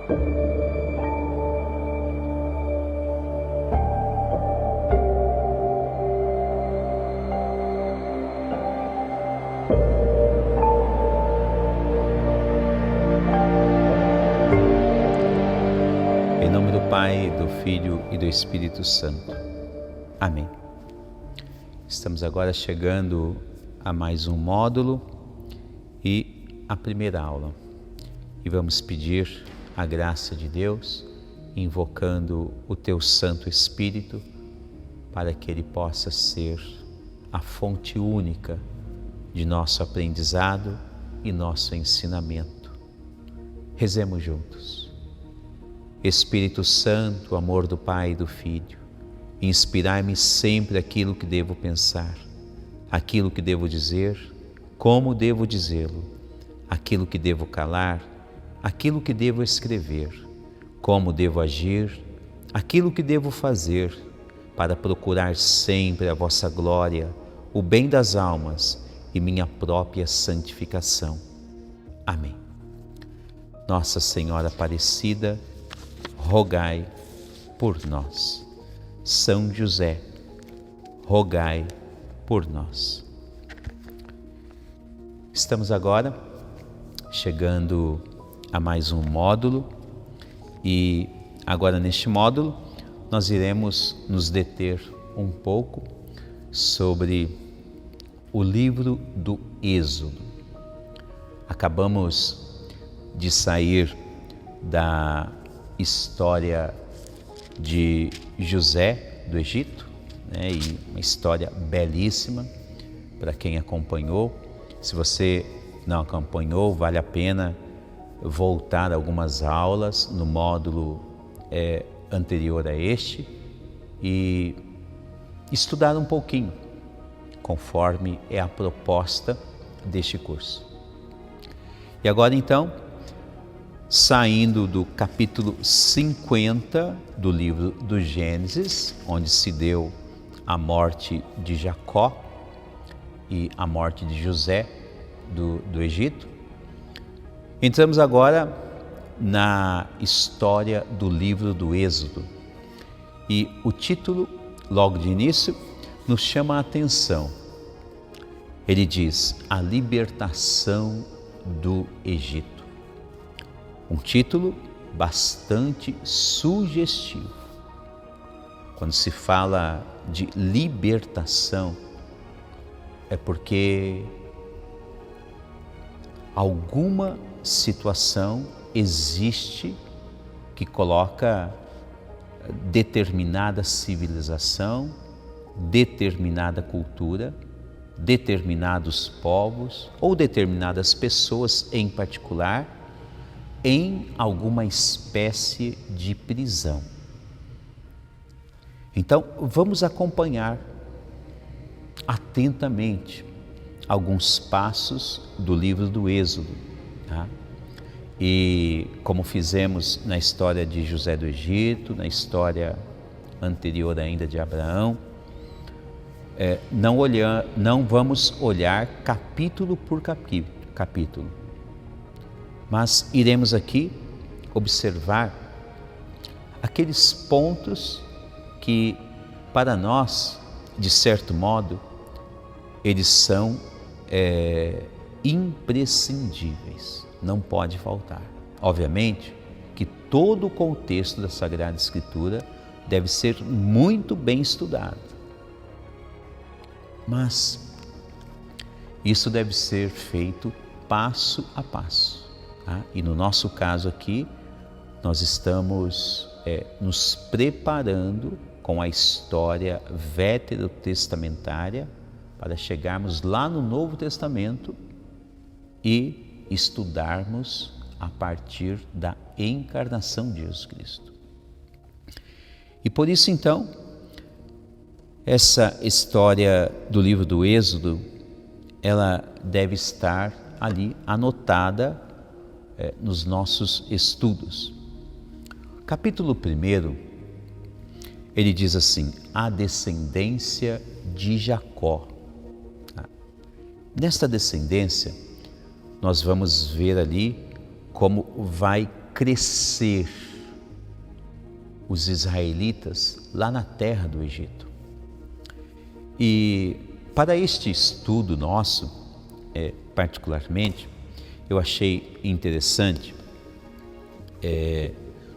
Em nome do Pai, do Filho e do Espírito Santo. Amém. Estamos agora chegando a mais um módulo e a primeira aula. E vamos pedir a graça de Deus, invocando o Teu Santo Espírito, para que Ele possa ser a fonte única de nosso aprendizado e nosso ensinamento. Rezemos juntos. Espírito Santo, amor do Pai e do Filho, inspirai-me sempre aquilo que devo pensar, aquilo que devo dizer, como devo dizê-lo, aquilo que devo calar, aquilo que devo escrever, como devo agir, aquilo que devo fazer, para procurar sempre a vossa glória, o bem das almas e minha própria santificação. Amém. Nossa Senhora Aparecida, rogai por nós. São José, rogai por nós. Estamos agora chegando a mais um módulo e agora neste módulo nós iremos nos deter um pouco sobre o livro do Êxodo. Acabamos de sair da história de José do Egito, né? E uma história belíssima para quem acompanhou. Se você não acompanhou, vale a pena voltar algumas aulas no módulo anterior a este e estudar um pouquinho, conforme é a proposta deste curso. E agora então, saindo do capítulo 50 do livro do Gênesis, onde se deu a morte de Jacó e a morte de José do Egito, entramos agora na história do livro do Êxodo. E o título, logo de início, nos chama a atenção. Ele diz: a libertação do Egito. Um título bastante sugestivo. Quando se fala de libertação, é porque alguma situação existe que coloca determinada civilização, determinada cultura, determinados povos ou determinadas pessoas em particular em alguma espécie de prisão. Então, vamos acompanhar atentamente alguns passos do livro do Êxodo, tá? E como fizemos na história de José do Egito, na história anterior ainda de Abraão, não vamos olhar capítulo por capítulo, mas iremos aqui observar aqueles pontos que, para nós, de certo modo, eles são imprescindíveis, não pode faltar. Obviamente que todo o contexto da Sagrada Escritura deve ser muito bem estudado, mas isso deve ser feito passo a passo. Tá? E no nosso caso aqui, nós estamos nos preparando com a história veterotestamentária para chegarmos lá no Novo Testamento e estudarmos a partir da encarnação de Jesus Cristo. E por isso então, essa história do livro do Êxodo, ela deve estar ali anotada nos nossos estudos. Capítulo 1, ele diz assim: a descendência de Jacó. Nesta descendência, nós vamos ver ali como vai crescer os israelitas lá na terra do Egito. E para este estudo nosso, particularmente, eu achei interessante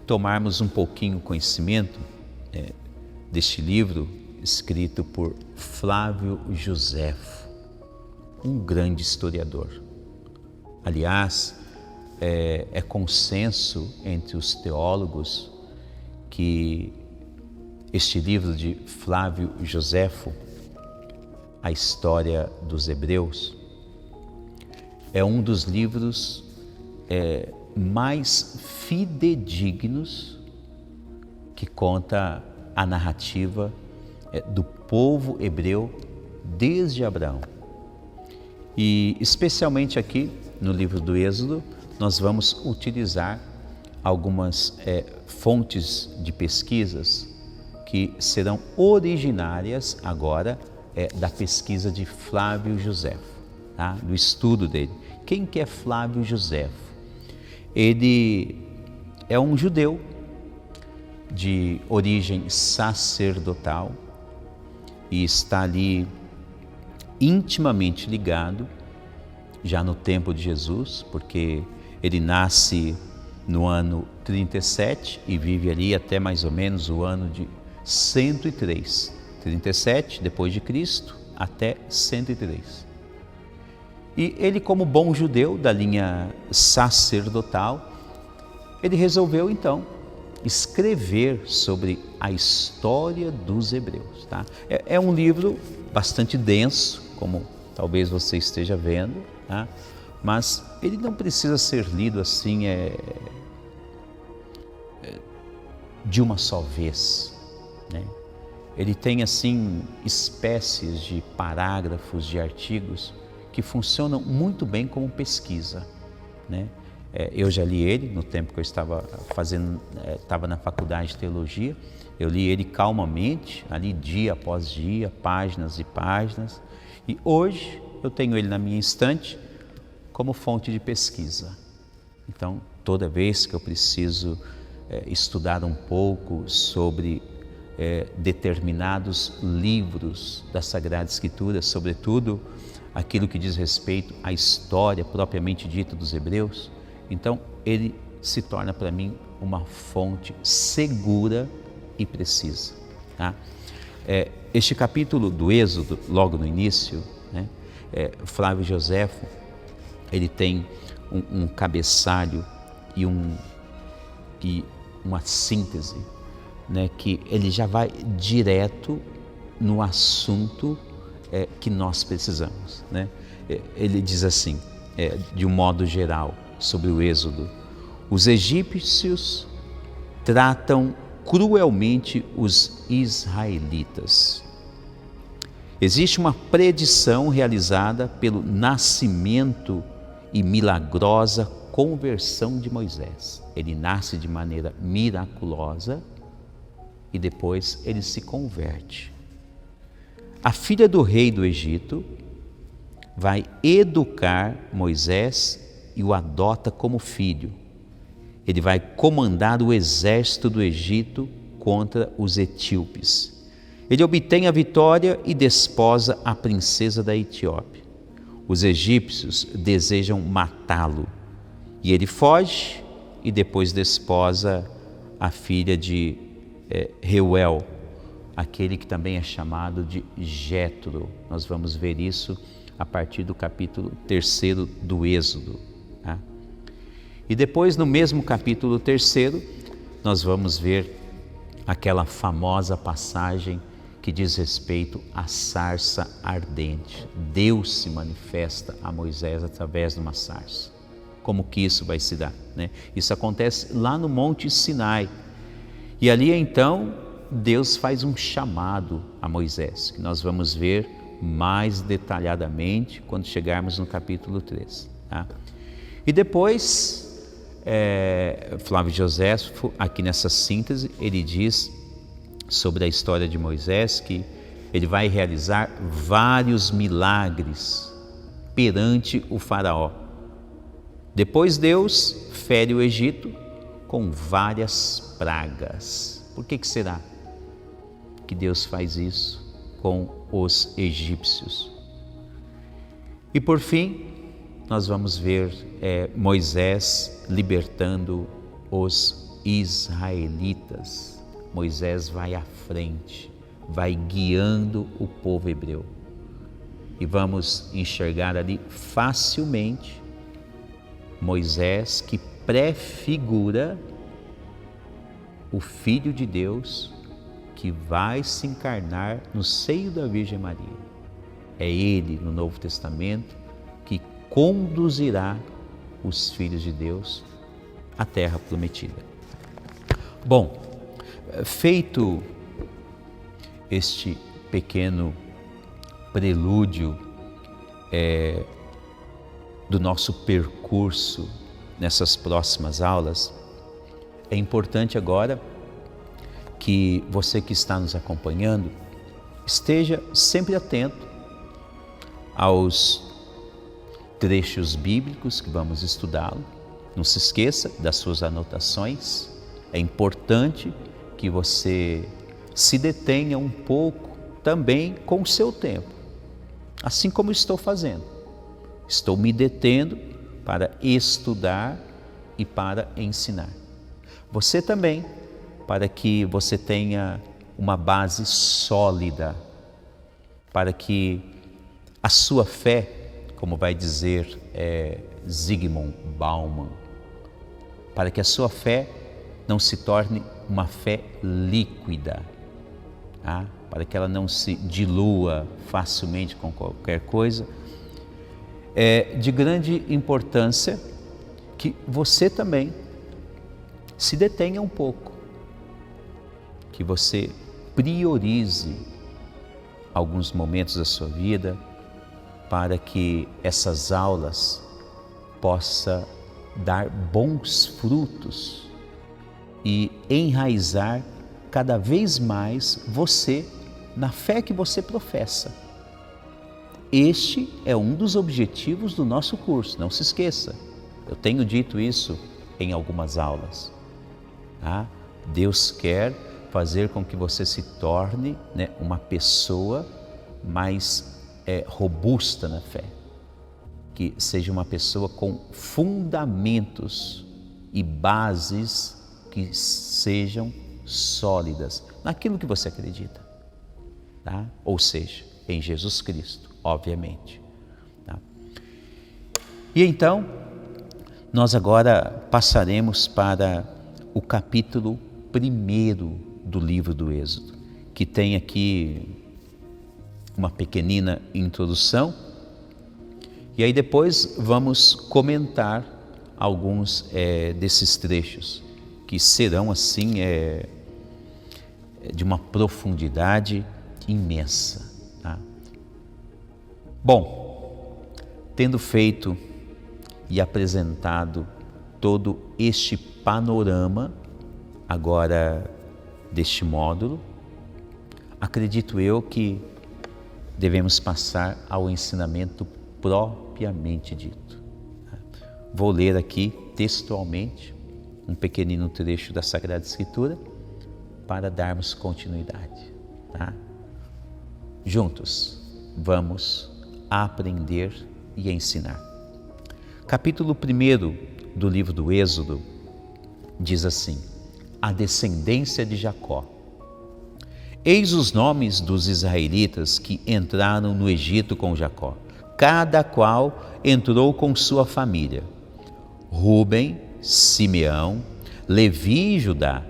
tomarmos um pouquinho conhecimento deste livro escrito por Flávio Joséfo, um grande historiador. Aliás, é consenso entre os teólogos que este livro de Flávio Joséfo, A História dos Hebreus, é um dos livros mais fidedignos que conta a narrativa do povo hebreu desde Abraão. E especialmente aqui no livro do Êxodo, nós vamos utilizar algumas fontes de pesquisas que serão originárias agora da pesquisa de Flávio Joséfo, tá? Do estudo dele. Quem que é Flávio Joséfo? Ele é um judeu de origem sacerdotal e está ali intimamente ligado já no tempo de Jesus, porque ele nasce no ano 37 e vive ali até mais ou menos o ano de 103. 37 depois de Cristo até 103. E ele, como bom judeu da linha sacerdotal, ele resolveu então escrever sobre a história dos hebreus, tá? É um livro bastante denso, como talvez você esteja vendo, tá? Mas ele não precisa ser lido assim de uma só vez, né? Ele tem assim espécies de parágrafos, de artigos que funcionam muito bem como pesquisa, né? Eu já li ele no tempo que eu estava na faculdade de teologia. Eu li ele calmamente, ali dia após dia, páginas e páginas. E hoje eu tenho ele na minha estante como fonte de pesquisa. Então, toda vez que eu preciso estudar um pouco sobre determinados livros da Sagrada Escritura, sobretudo aquilo que diz respeito à história propriamente dita dos hebreus, então ele se torna para mim uma fonte segura e precisa, tá? Este capítulo do Êxodo, logo no início, né, Flávio Joséfo, ele tem um cabeçalho e uma síntese, né, que ele já vai direto no assunto que nós precisamos, né? Ele diz assim, de um modo geral, sobre o Êxodo: os egípcios tratam cruelmente os israelitas. Existe uma predição realizada pelo nascimento e milagrosa conversão de Moisés. Ele nasce de maneira miraculosa e depois ele se converte. A filha do rei do Egito vai educar Moisés e o adota como filho. Ele vai comandar o exército do Egito contra os etíopes. Ele obtém a vitória e desposa a princesa da Etiópia. Os egípcios desejam matá-lo e ele foge e depois desposa a filha de Reuel, aquele que também é chamado de Jétro. Nós vamos ver isso a partir do capítulo 3 do Êxodo, tá? E depois, no mesmo capítulo 3, nós vamos ver aquela famosa passagem que diz respeito à sarça ardente. Deus se manifesta a Moisés através de uma sarça. Como que isso vai se dar, né? Isso acontece lá no Monte Sinai. E ali então Deus faz um chamado a Moisés, que nós vamos ver mais detalhadamente quando chegarmos no capítulo 3, tá? E depois, Flávio Joséfo, aqui nessa síntese, ele diz sobre a história de Moisés que ele vai realizar vários milagres perante o faraó. Depois Deus fere o Egito com várias pragas. Por que será que Deus faz isso com os egípcios? E por fim, nós vamos ver Moisés libertando os israelitas. Moisés vai à frente, vai guiando o povo hebreu. E vamos enxergar ali facilmente Moisés, que prefigura o Filho de Deus que vai se encarnar no seio da Virgem Maria. É ele, no Novo Testamento, que conduzirá os filhos de Deus à terra prometida. Bom, feito este pequeno prelúdio do nosso percurso nessas próximas aulas, é importante agora que você que está nos acompanhando esteja sempre atento aos trechos bíblicos que vamos estudá-lo. Não se esqueça das suas anotações. É importante que você se detenha um pouco também com o seu tempo, assim como estou fazendo. Estou me detendo para estudar e para ensinar. Você também, para que você tenha uma base sólida, para que a sua fé, como vai dizer Zygmunt Bauman, para que a sua fé não se torne uma fé líquida, tá? Para que ela não se dilua facilmente com qualquer coisa. É de grande importância que você também se detenha um pouco, que você priorize alguns momentos da sua vida para que essas aulas possam dar bons frutos e enraizar cada vez mais você na fé que você professa. Este é um dos objetivos do nosso curso, não se esqueça. Eu tenho dito isso em algumas aulas. Tá? Deus quer fazer com que você se torne, uma pessoa mais robusta na fé, que seja uma pessoa com fundamentos e bases que sejam sólidas naquilo que você acredita, tá? Ou seja, em Jesus Cristo, obviamente. Tá? E então, nós agora passaremos para o capítulo 1 do livro do Êxodo, que tem aqui uma pequenina introdução, e aí depois vamos comentar alguns desses trechos, que serão assim de uma profundidade imensa. Tá? Bom, tendo feito e apresentado todo este panorama agora deste módulo, acredito eu que devemos passar ao ensinamento propriamente dito. Vou ler aqui textualmente um pequenino trecho da Sagrada Escritura para darmos continuidade. Tá? Juntos, vamos aprender e ensinar. Capítulo 1 do livro do Êxodo diz assim: a descendência de Jacó. Eis os nomes dos israelitas que entraram no Egito com Jacó. Cada qual entrou com sua família. Rúben, Simeão, Levi e Judá,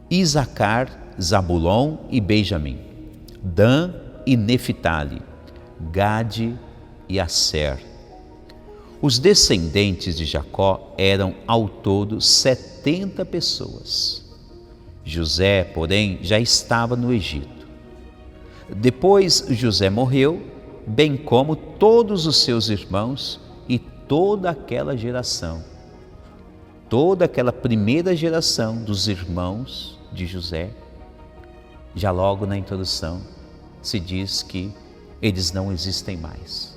Isacar, Zabulon e Benjamim, Dan e Neftali, Gade e Asser. Os descendentes de Jacó eram ao todo 70 pessoas. José, porém, já estava no Egito. Depois José morreu, bem como todos os seus irmãos e toda aquela geração. Toda aquela primeira geração dos irmãos de José, já logo na introdução se diz que eles não existem mais.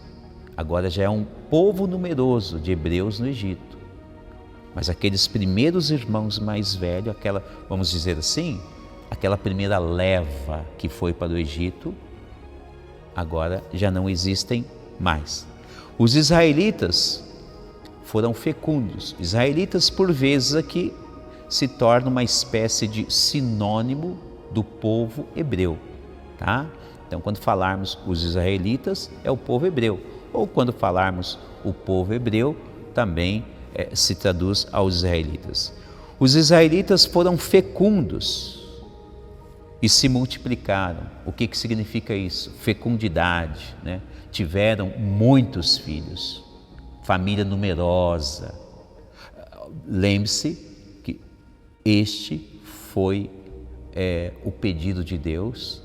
agora já é um povo numeroso de hebreus no Egito. Mas aqueles primeiros irmãos mais velhos, aquela, vamos dizer assim, aquela primeira leva que foi para o Egito, agora já não existem mais. Os israelitas foram fecundos. Israelitas, por vezes, aqui se torna uma espécie de sinônimo do povo hebreu, tá? Então, quando falarmos os israelitas, é o povo hebreu. Ou quando falarmos o povo hebreu, também se traduz aos israelitas. Os israelitas foram fecundos e se multiplicaram. O que significa isso? Fecundidade, né? Tiveram muitos filhos, família numerosa. Lembre-se que este foi o pedido de Deus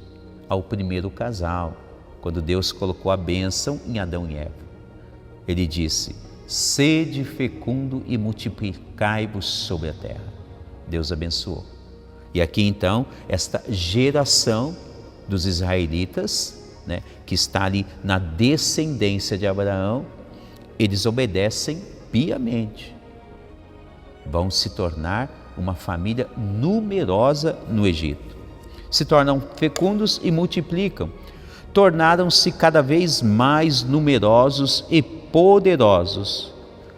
ao primeiro casal, quando Deus colocou a bênção em Adão e Eva. Ele disse: sede fecundo e multiplicai-vos sobre a terra. Deus abençoou. E aqui então, esta geração dos israelitas, né, que está ali na descendência de Abraão, eles obedecem piamente. Vão se tornar uma família numerosa no Egito. Se tornam fecundos e multiplicam. Tornaram-se cada vez mais numerosos e poderosos,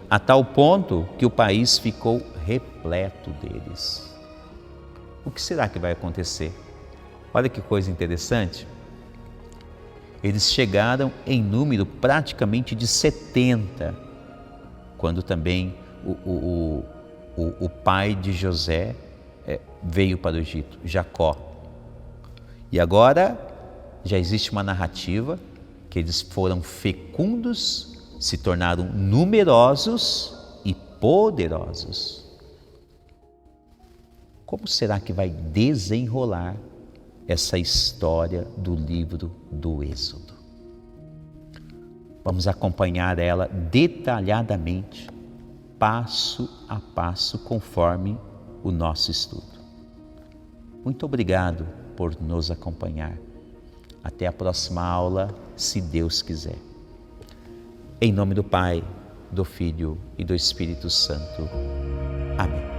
a tal ponto que o país ficou repleto deles. O que será que vai acontecer? Olha que coisa interessante. Eles chegaram em número praticamente de 70, quando também o pai de José veio para o Egito, Jacó. E agora já existe uma narrativa que eles foram fecundos, se tornaram numerosos e poderosos. Como será que vai desenrolar essa história do livro do Êxodo? Vamos acompanhar ela detalhadamente, passo a passo, conforme o nosso estudo. Muito obrigado por nos acompanhar. Até a próxima aula, se Deus quiser. Em nome do Pai, do Filho e do Espírito Santo. Amém.